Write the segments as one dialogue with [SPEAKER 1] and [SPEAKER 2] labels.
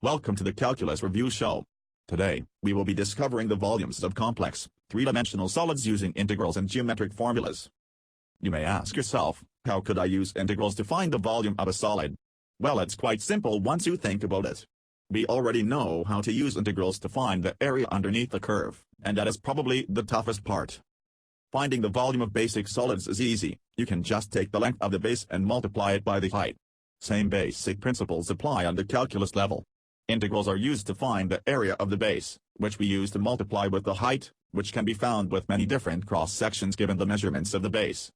[SPEAKER 1] Welcome to the Calculus Review Show. Today, we will be discovering the volumes of complex, three-dimensional solids using integrals and geometric formulas. You may ask yourself, how could I use integrals to find the volume of a solid? Well, it's quite simple once you think about it. We already know how to use integrals to find the area underneath a curve, and that is probably the toughest part. Finding the volume of basic solids is easy. You can just take the length of the base and multiply it by the height. Same basic principles apply on the calculus level. Integrals are used to find the area of the base, which we use to multiply with the height, which can be found with many different cross-sections given the measurements of the base.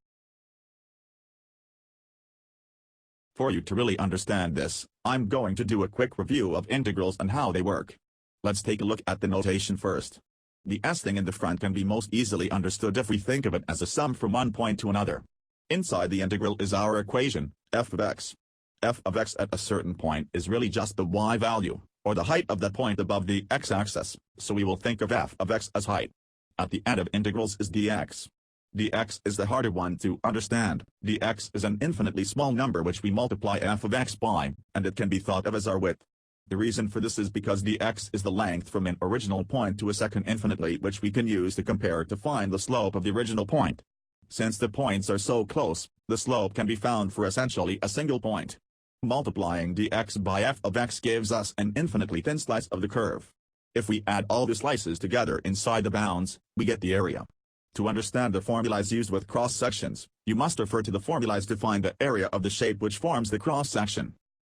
[SPEAKER 1] For you to really understand this, I'm going to do a quick review of integrals and how they work. Let's take a look at the notation first. The S thing in the front can be most easily understood if we think of it as a sum from one point to another. Inside the integral is our equation, f of x. F of x at a certain point is really just the y value, or the height of that point above the x-axis, so we will think of f of x as height. At the end of integrals is dx. dx is the harder one to understand. dx is an infinitely small number which we multiply f of x by, and it can be thought of as our width. The reason for this is because dx is the length from an original point to a second infinitely which we can use to compare to find the slope of the original point. Since the points are so close, the slope can be found for essentially a single point. Multiplying dx by f of x gives us an infinitely thin slice of the curve. If we add all the slices together inside the bounds, we get the area. To understand the formulas used with cross-sections, you must refer to the formulas to find the area of the shape which forms the cross-section.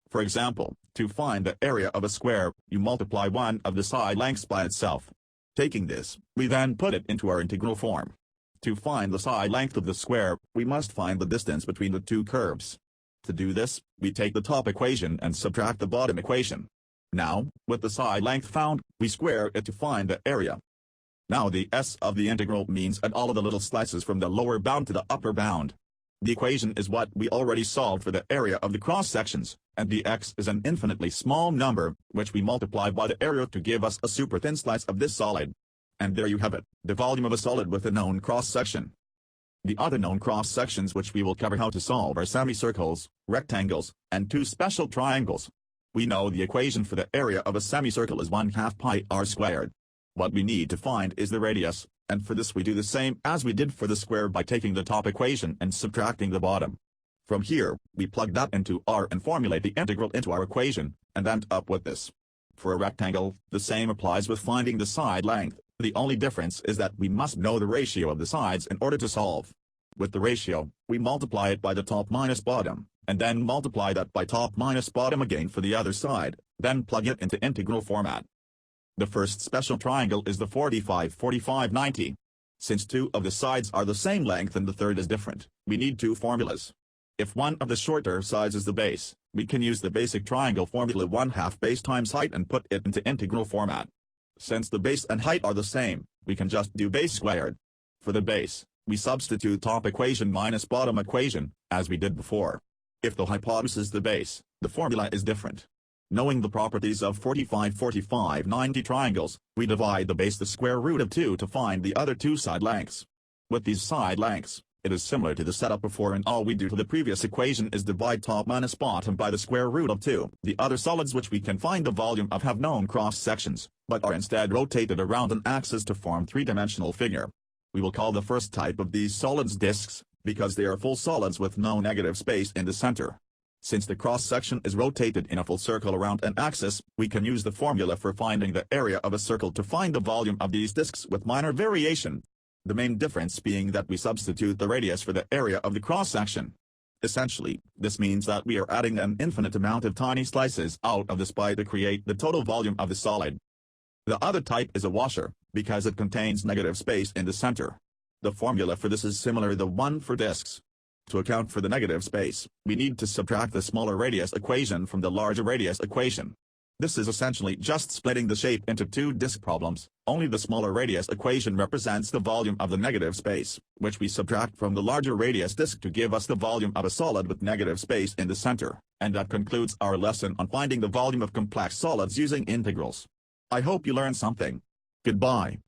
[SPEAKER 1] For example, to find the area of a square, you multiply one of the side lengths by itself. Taking this, we then put it into our integral form. To find the side length of the square, we must find the distance between the two curves. To do this, we take the top equation and subtract the bottom equation. Now, with the side length found, we square it to find the area. Now the S of the integral means add all of the little slices from the lower bound to the upper bound. The equation is what we already solved for the area of the cross-sections, and dx is an infinitely small number, which we multiply by the area to give us a super thin slice of this solid. And there you have it, the volume of a solid with a known cross-section. The other known cross-sections which we will cover how to solve are semicircles, rectangles, and two special triangles. We know the equation for the area of a semicircle is 1/2 pi r squared. What we need to find is the radius, and for this we do the same as we did for the square by taking the top equation and subtracting the bottom. From here, we plug that into r and formulate the integral into our equation, and end up with this. For a rectangle, the same applies with finding the side length. The only difference is that we must know the ratio of the sides in order to solve. With the ratio, we multiply it by the top minus bottom, and then multiply that by top minus bottom again for the other side, then plug it into integral format. The first special triangle is the 45-45-90. Since two of the sides are the same length and the third is different, we need two formulas. If one of the shorter sides is the base, we can use the basic triangle formula 1/2 base times height and put it into integral format. Since the base and height are the same, we can just do base squared. For the base, we substitute top equation minus bottom equation, as we did before. If the hypotenuse is the base, the formula is different. Knowing the properties of 45-45-90 triangles, we divide the base the square root of 2 to find the other two side lengths. With these side lengths, it is similar to the setup before, and all we do to the previous equation is divide top minus bottom by the square root of 2. The other solids which we can find the volume of have known cross-sections, but are instead rotated around an axis to form three-dimensional figure. We will call the first type of these solids disks, because they are full solids with no negative space in the center. Since the cross-section is rotated in a full circle around an axis, we can use the formula for finding the area of a circle to find the volume of these disks with minor variation. The main difference being that we substitute the radius for the area of the cross-section. Essentially, this means that we are adding an infinite amount of tiny slices out of this pie to create the total volume of the solid. The other type is a washer, because it contains negative space in the center. The formula for this is similar to the one for disks. To account for the negative space, we need to subtract the smaller radius equation from the larger radius equation. This is essentially just splitting the shape into two disk problems, only the smaller radius equation represents the volume of the negative space, which we subtract from the larger radius disk to give us the volume of a solid with negative space in the center, and that concludes our lesson on finding the volume of complex solids using integrals. I hope you learned something. Goodbye.